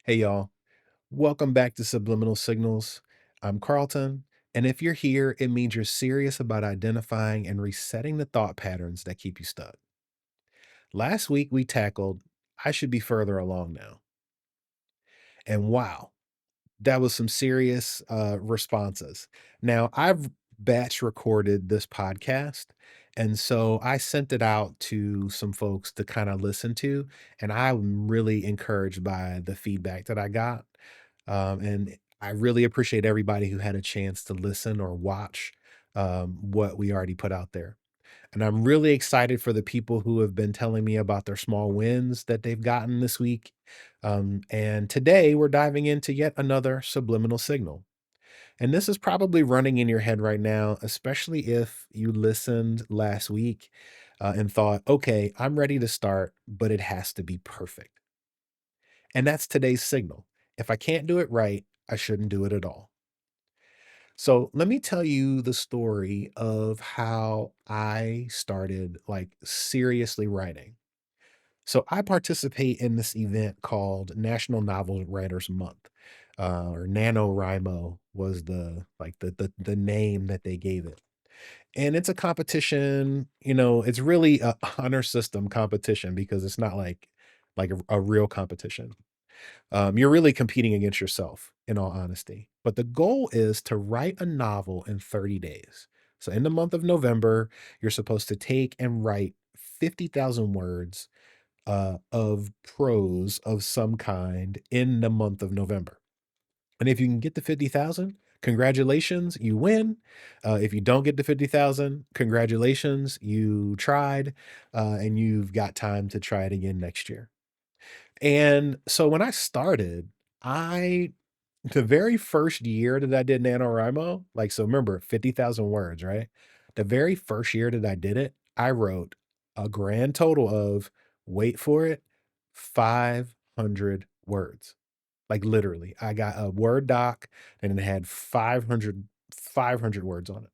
Hey, y'all. Welcome back to Subliminal Signals. I'm Carlton. And if you're here, it means you're serious about identifying and resetting the thought patterns that keep you stuck. Last week, we tackled I should be further along now. And wow, that was some serious responses. Now, I've batch recorded this podcast. And so I sent it out to some folks to kind of listen to. And I'm really encouraged by the feedback that I got. And I really appreciate everybody who had a chance to listen or watch what we already put out there. And I'm really excited for the people who have been telling me about their small wins that they've gotten this week. And today we're diving into yet another subliminal signal. And this is probably running in your head right now, especially if you listened last week and thought, okay, I'm ready to start, but it has to be perfect. And that's today's signal. If I can't do it right, I shouldn't do it at all. So let me tell you the story of how I started like seriously writing. So I participate in this event called National Novel Writers Month, or NaNoWriMo was the name that they gave it. And it's a competition, it's really a honor system competition because it's not like a real competition. You're really competing against yourself, in all honesty. But the goal is to write a novel in 30 days. So in the month of November, you're supposed to take and write 50,000 words of prose of some kind in the month of November. And if you can get to 50,000, congratulations, you win. If you don't get to 50,000, congratulations, you tried, and you've got time to try it again next year. And so when I started, I the very first year that I did NaNoWriMo, like, so remember 50,000 words, right? The very first year that I did it, I wrote a grand total of, wait for it, 500 words. Like, literally, I got a Word doc and it had 500 words on it.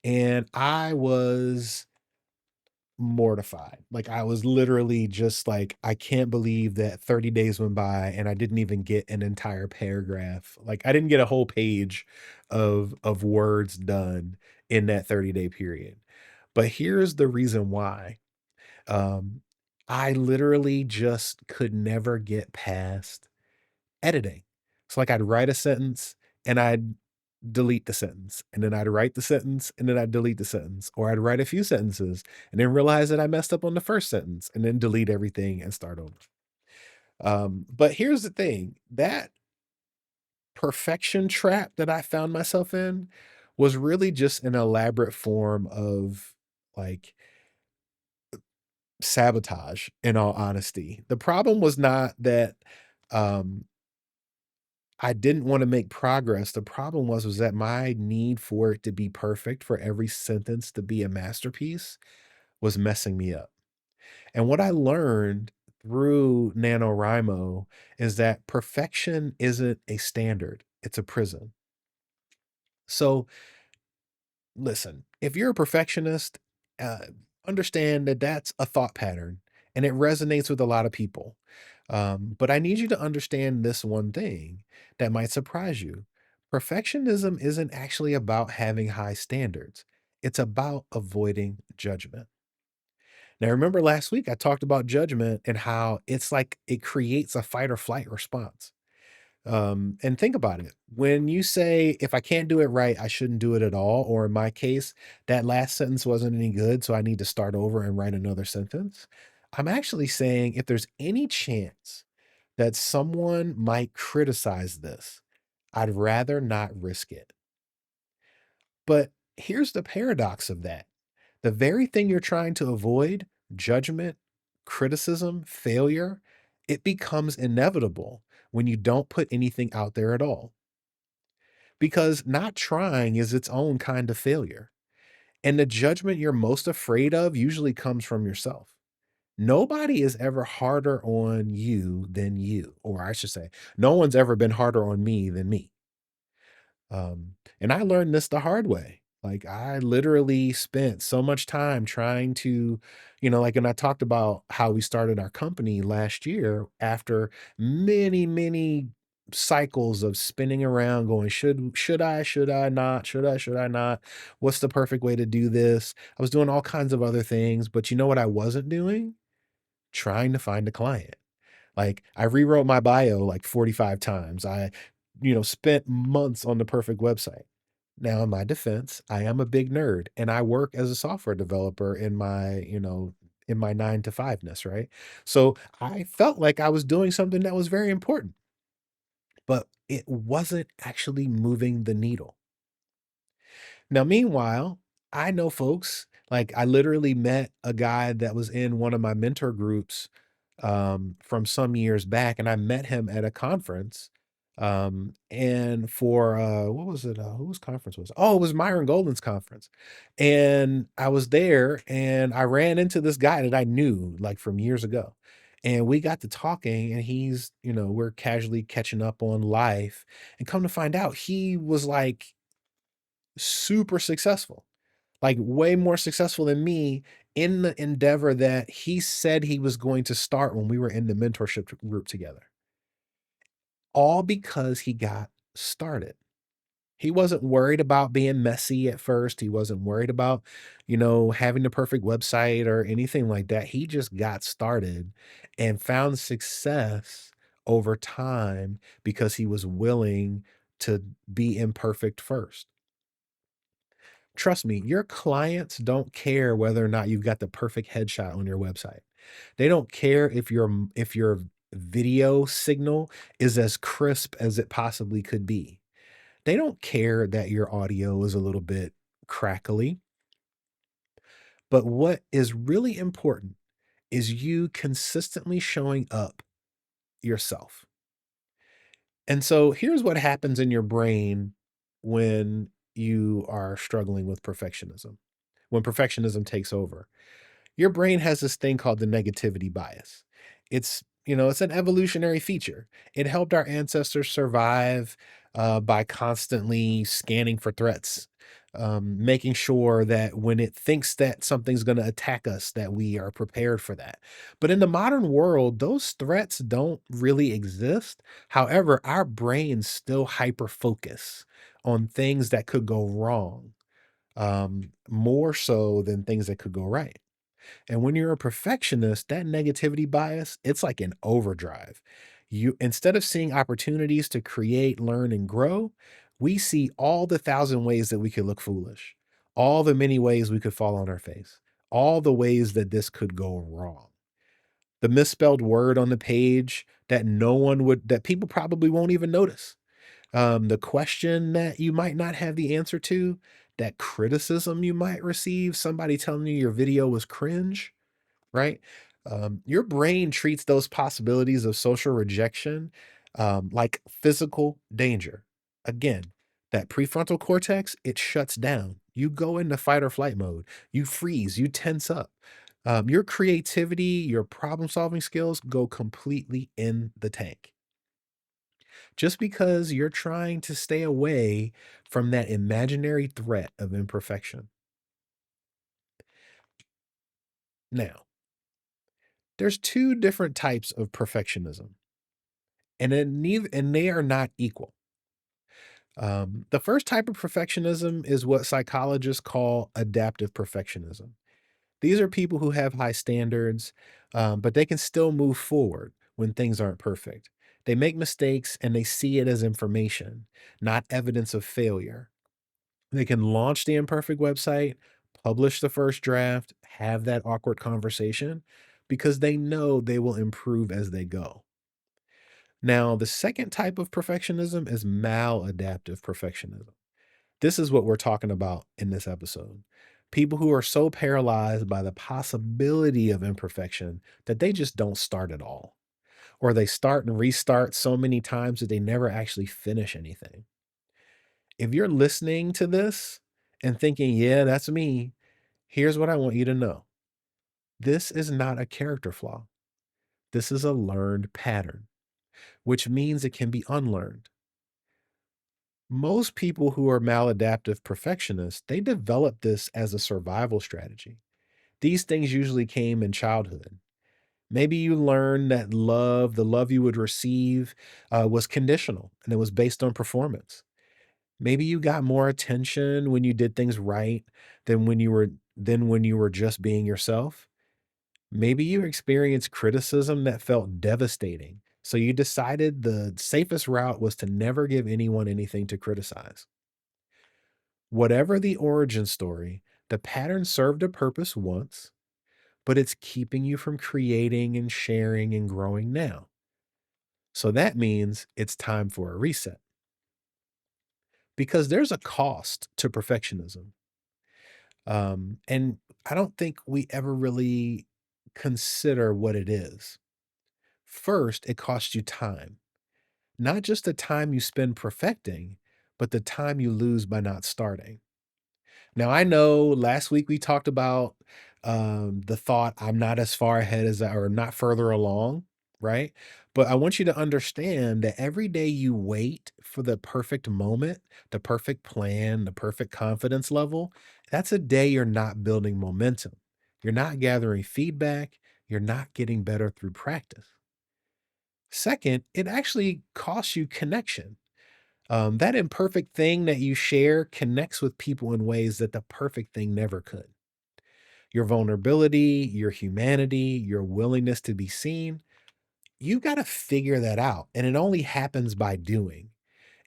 And I was mortified. Like, I was literally just like, I can't believe that 30 days went by and I didn't even get an entire paragraph. Like, I didn't get a whole page of words done in that 30-day period. But here's the reason why. Um, I literally just could never get past editing. So, like, I'd write a sentence and I'd delete the sentence, and then I'd write the sentence, and then I'd delete the sentence, or I'd write a few sentences and then realize that I messed up on the first sentence and then delete everything and start over. But here's the thing, that perfection trap that I found myself in was really just an elaborate form of, like, sabotage, in all honesty. The problem was not that, um I didn't wanna make progress. The problem was that my need for it to be perfect, for every sentence to be a masterpiece, was messing me up. And what I learned through NaNoWriMo is that perfection isn't a standard, it's a prison. So, listen, if you're a perfectionist, uh, understand that that's a thought pattern and it resonates with a lot of people. But I need you to understand this one thing that might surprise you. Perfectionism isn't actually about having high standards, it's about avoiding judgment. Now, remember last week I talked about judgment and how it's like it creates a fight or flight response. And think about it. When you say, if I can't do it right, I shouldn't do it at all, or in my case, that last sentence wasn't any good, so I need to start over and write another sentence. I'm actually saying if there's any chance that someone might criticize this, I'd rather not risk it. But here's the paradox of that, the very thing you're trying to avoid, judgment, criticism, failure, it becomes inevitable when you don't put anything out there at all. Because not trying is its own kind of failure. And the judgment you're most afraid of usually comes from yourself. Nobody is ever harder on you than you, or I should say, no one's ever been harder on me than me. And I learned this the hard way. Like, I literally spent so much time trying to Like, and I talked about how we started our company last year after many, many cycles of spinning around going, should I not? Should I not? What's the perfect way to do this? I was doing all kinds of other things, but you know what I wasn't doing? Trying to find a client. Like, I rewrote my bio like 45 times. I spent months on the perfect website. Now, in my defense, I am a big nerd and I work as a software developer in my 9 to 5ness, right? So I felt like I was doing something that was very important, but it wasn't actually moving the needle. Now, meanwhile, I know folks, like I literally met a guy that was in one of my mentor groups from some years back, and I met him at a conference. And for what was it? Whose conference was it? Oh, it was Myron Golden's conference. And I was there and I ran into this guy that I knew like from years ago. And we got to talking, and we're casually catching up on life. And come to find out, he was like super successful, like way more successful than me in the endeavor that he said he was going to start when we were in the mentorship group together, all because he got started. He wasn't worried about being messy at first. He wasn't worried about, having the perfect website or anything like that. He just got started and found success over time because he was willing to be imperfect first. Trust me, your clients don't care whether or not you've got the perfect headshot on your website. They don't care if your video signal is as crisp as it possibly could be. They don't care that your audio is a little bit crackly. But what is really important is you consistently showing up yourself. And so here's what happens in your brain when you are struggling with perfectionism, when perfectionism takes over. Your brain has this thing called the negativity bias. It's an evolutionary feature. It helped our ancestors survive by constantly scanning for threats, making sure that when it thinks that something's going to attack us, that we are prepared for that. But in the modern world, those threats don't really exist. However, our brains still hyper focus on things that could go wrong, more so than things that could go right. And when you're a perfectionist, that negativity bias, it's like an overdrive. You instead of seeing opportunities to create, learn, and grow, we see all the thousand ways that we could look foolish, all the many ways we could fall on our face, all the ways that this could go wrong. The misspelled word on the page that people probably won't even notice. The question that you might not have the answer to, that criticism you might receive, somebody telling you your video was cringe, right? Your brain treats those possibilities of social rejection like physical danger. Again, that prefrontal cortex, it shuts down. You go into fight or flight mode. You freeze, you tense up. Your creativity, your problem solving skills go completely in the tank just because you're trying to stay away from that imaginary threat of imperfection. Now, there's two different types of perfectionism, and they are not equal. The first type of perfectionism is what psychologists call adaptive perfectionism. These are people who have high standards, but they can still move forward when things aren't perfect. They make mistakes and they see it as information, not evidence of failure. They can launch the imperfect website, publish the first draft, have that awkward conversation because they know they will improve as they go. Now, the second type of perfectionism is maladaptive perfectionism. This is what we're talking about in this episode. People who are so paralyzed by the possibility of imperfection that they just don't start at all, or they start and restart so many times that they never actually finish anything. If you're listening to this and thinking, yeah, that's me, here's what I want you to know. This is not a character flaw. This is a learned pattern, which means it can be unlearned. Most people who are maladaptive perfectionists, they develop this as a survival strategy. These things usually came in childhood. Maybe you learned that the love you would receive, was conditional and it was based on performance. Maybe you got more attention when you did things right than when you were just being yourself. Maybe you experienced criticism that felt devastating. So you decided the safest route was to never give anyone anything to criticize. Whatever the origin story, the pattern served a purpose once, but it's keeping you from creating and sharing and growing now. So that means it's time for a reset because there's a cost to perfectionism. And I don't think we ever really consider what it is. First, it costs you time, not just the time you spend perfecting, but the time you lose by not starting. Now, I know last week we talked about, the thought, "I'm not as far ahead as I or not further along," right? But I want you to understand that every day you wait for the perfect moment, the perfect plan, the perfect confidence level, that's a day you're not building momentum. You're not gathering feedback, you're not getting better through practice. Second, it actually costs you connection. That imperfect thing that you share connects with people in ways that the perfect thing never could. Your vulnerability, your humanity, your willingness to be seen, you got to figure that out. And it only happens by doing.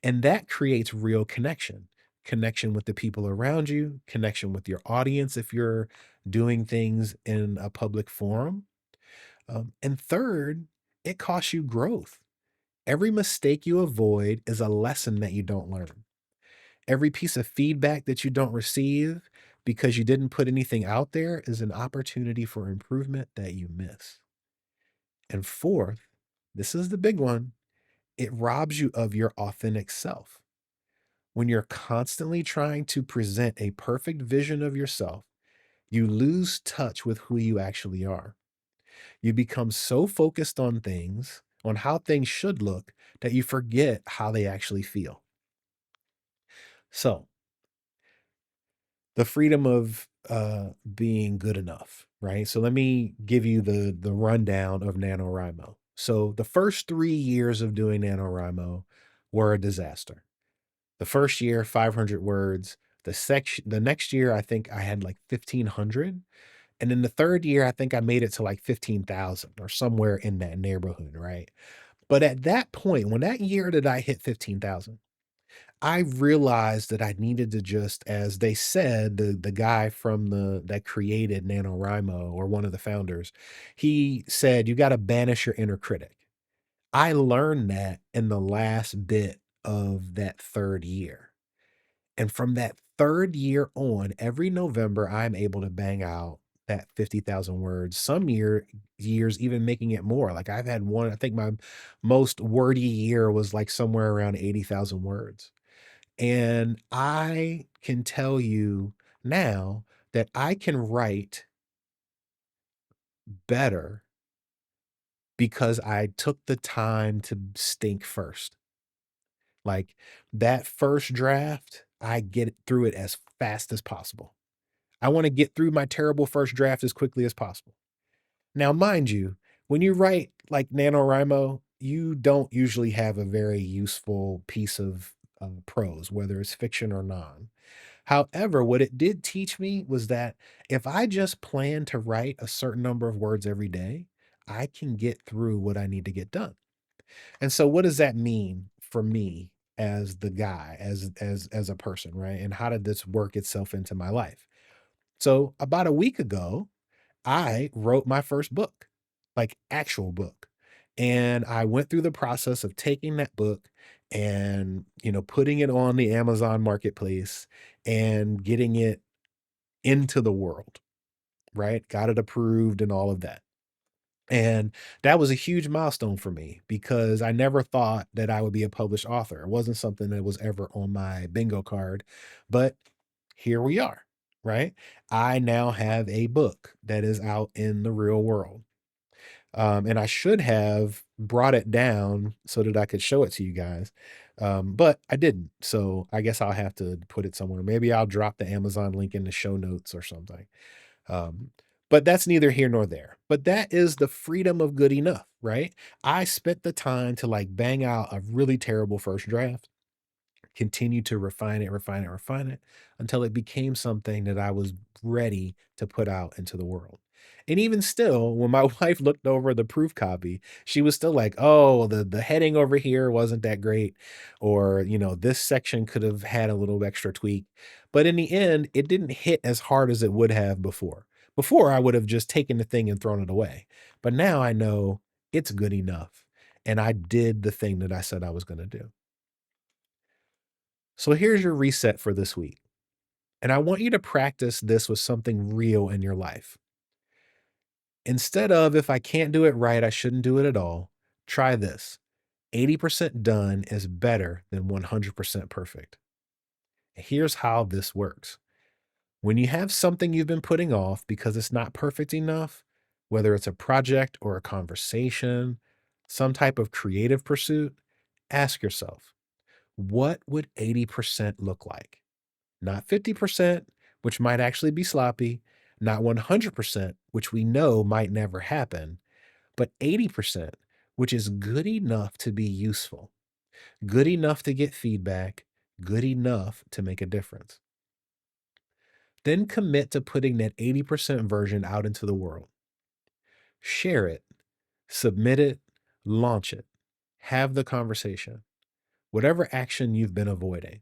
And that creates real connection connection with the people around you, connection with your audience if you're doing things in a public forum. And third, it costs you growth. Every mistake you avoid is a lesson that you don't learn. Every piece of feedback that you don't receive because you didn't put anything out there is an opportunity for improvement that you miss. And fourth, this is the big one, it robs you of your authentic self. When you're constantly trying to present a perfect vision of yourself, you lose touch with who you actually are. You become so focused on how things should look, that you forget how they actually feel. So, the freedom of, being good enough, right? So let me give you the rundown of NaNoWriMo. So the first 3 years of doing NaNoWriMo were a disaster. The first year, 500 words. The next year, I think I had like 1,500, and then the 3rd year, I think I made it to like 15,000 or somewhere in that neighborhood, right? But at that point, when that year that I hit 15,000, I realized that I needed to just, as they said, the guy from that created NaNoWriMo, or one of the founders, he said, "You gotta banish your inner critic." I learned that in the last bit of that 3rd year. And from that 3rd year on, every November, I'm able to bang out that 50,000 words, some years even making it more. Like, I've had one, I think my most wordy year was, like, somewhere around 80,000 words. And I can tell you now that I can write better because I took the time to stink first. Like, that first draft, I get through it as fast as possible. I wanna get through my terrible first draft as quickly as possible. Now, mind you, when you write like NaNoWriMo, you don't usually have a very useful piece of, prose, whether it's fiction or non. However, what it did teach me was that if I just plan to write a certain number of words every day, I can get through what I need to get done. And so what does that mean for me as the guy, as a person, right? And how did this work itself into my life? So about a week ago, I wrote my first book, like actual book. And I went through the process of taking that book and, putting it on the Amazon marketplace and getting it into the world, right? Got it approved and all of that. And that was a huge milestone for me because I never thought that I would be a published author. It wasn't something that was ever on my bingo card, but here we are, right? I now have a book that is out in the real world. And I should have brought it down so that I could show it to you guys. But I didn't. So I guess I'll have to put it somewhere. Maybe I'll drop the Amazon link in the show notes or something. Um, But that's neither here nor there. But that is the freedom of good enough, right? I spent the time to like bang out a really terrible first draft, continue to refine it until it became something that I was ready to put out into the world. And even still, when my wife looked over the proof copy, she was still like, "Oh, the heading over here wasn't that great," or this section could have had a little extra tweak. But in the end, it didn't hit as hard as it would have before. Before, I would have just taken the thing and thrown it away. But now I know it's good enough, and I did the thing that I said I was going to do. So here's your reset for this week. And I want you to practice this with something real in your life. Instead of, if I can't do it right, I shouldn't do it at all, try this. 80% done is better than 100% perfect. Here's how this works. When you have something you've been putting off because it's not perfect enough, whether it's a project or a conversation, some type of creative pursuit, ask yourself, what would 80% look like? Not 50%, which might actually be sloppy, not 100%, which we know might never happen, but 80%, which is good enough to be useful, good enough to get feedback, good enough to make a difference. Then commit to putting that 80% version out into the world. Share it, submit it, launch it, have the conversation, whatever action you've been avoiding.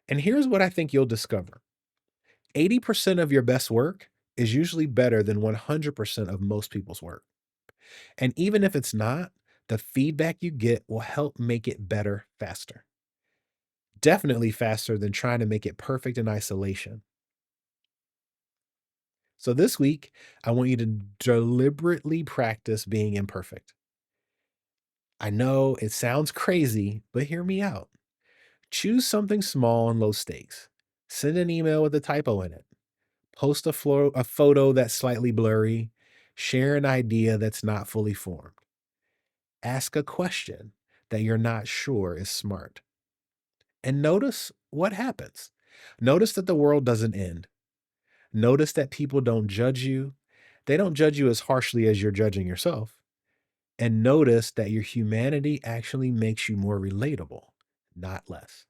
And here's what I think you'll discover. 80% of your best work is usually better than 100% of most people's work. And even if it's not, the feedback you get will help make it better faster. Definitely faster than trying to make it perfect in isolation. So this week, I want you to deliberately practice being imperfect. I know it sounds crazy, but hear me out. Choose something small and low stakes. Send an email with a typo in it. Post a photo that's slightly blurry. Share an idea that's not fully formed. Ask a question that you're not sure is smart. And notice what happens. Notice that the world doesn't end. Notice that people don't judge you. They don't judge you as harshly as you're judging yourself. And notice that your humanity actually makes you more relatable, not less.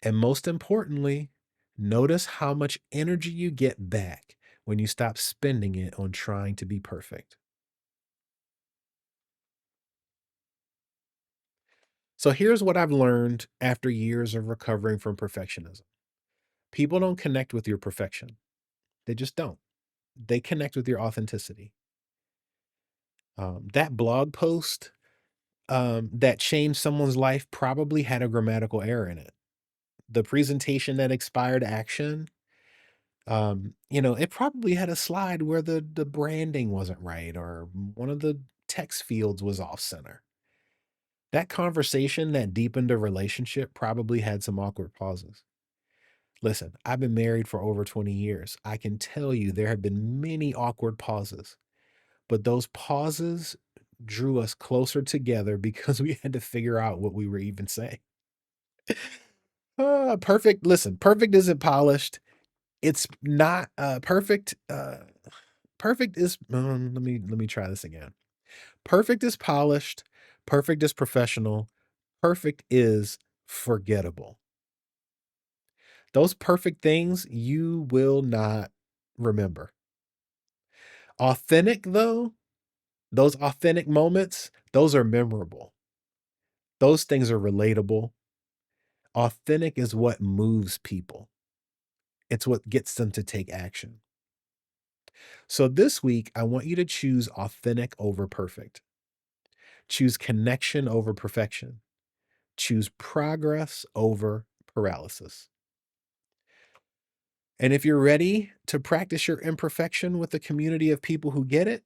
And most importantly, notice how much energy you get back when you stop spending it on trying to be perfect. So here's what I've learned after years of recovering from perfectionism. People don't connect with your perfection. They just don't. They connect with your authenticity. That blog post that changed someone's life probably had a grammatical error in it. The presentation that expired action, it probably had a slide where the branding wasn't right or one of the text fields was off center. That conversation that deepened a relationship probably had some awkward pauses. Listen, I've been married for over 20 years. I can tell you there have been many awkward pauses, but those pauses drew us closer together because we had to figure out what we were even saying. Perfect. Listen, perfect isn't polished. It's not perfect. Perfect is let me try this again. Perfect is polished. Perfect is professional. Perfect is forgettable. Those perfect things you will not remember. Authentic, though, those authentic moments, those are memorable. Those things are relatable. Authentic is what moves people, it's what gets them to take action. So this week, I want you to choose authentic over perfect, choose connection over perfection, choose progress over paralysis. And if you're ready to practice your imperfection with a community of people who get it,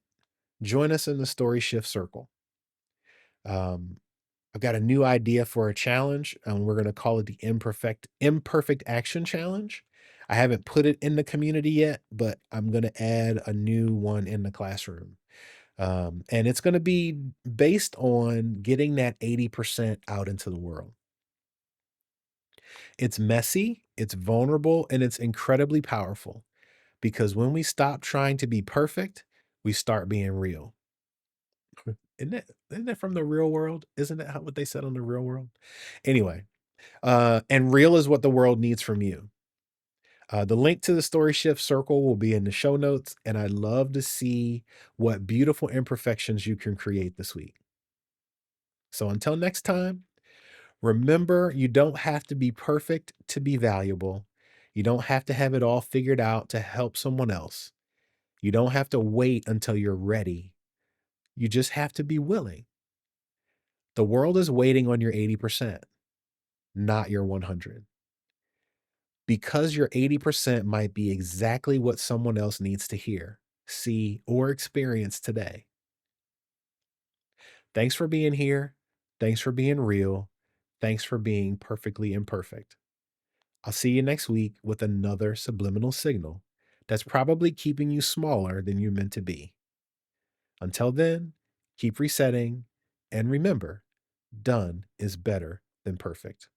join us in the Story Shift Circle. Um, I've got a new idea for a challenge, and we're going to call it the Imperfect Action Challenge. I haven't put it in the community yet, but I'm going to add a new one in the classroom. And it's going to be based on getting that 80% out into the world. It's messy, it's vulnerable, and it's incredibly powerful because when we stop trying to be perfect, we start being real. Isn't that from the real world? Isn't that what they said on the real world? Anyway, and real is what the world needs from you. The link to the story shift circle will be in the show notes, and I'd love to see what beautiful imperfections you can create this week. So until next time, remember you don't have to be perfect to be valuable. You don't have to have it all figured out to help someone else. You don't have to wait until you're ready. You just have to be willing. The world is waiting on your 80%, not your 100. Because your 80% might be exactly what someone else needs to hear, see, or experience today. Thanks for being here. Thanks for being real. Thanks for being perfectly imperfect. I'll see you next week with another subliminal signal that's probably keeping you smaller than you meant to be. Until then, keep resetting and remember, done is better than perfect.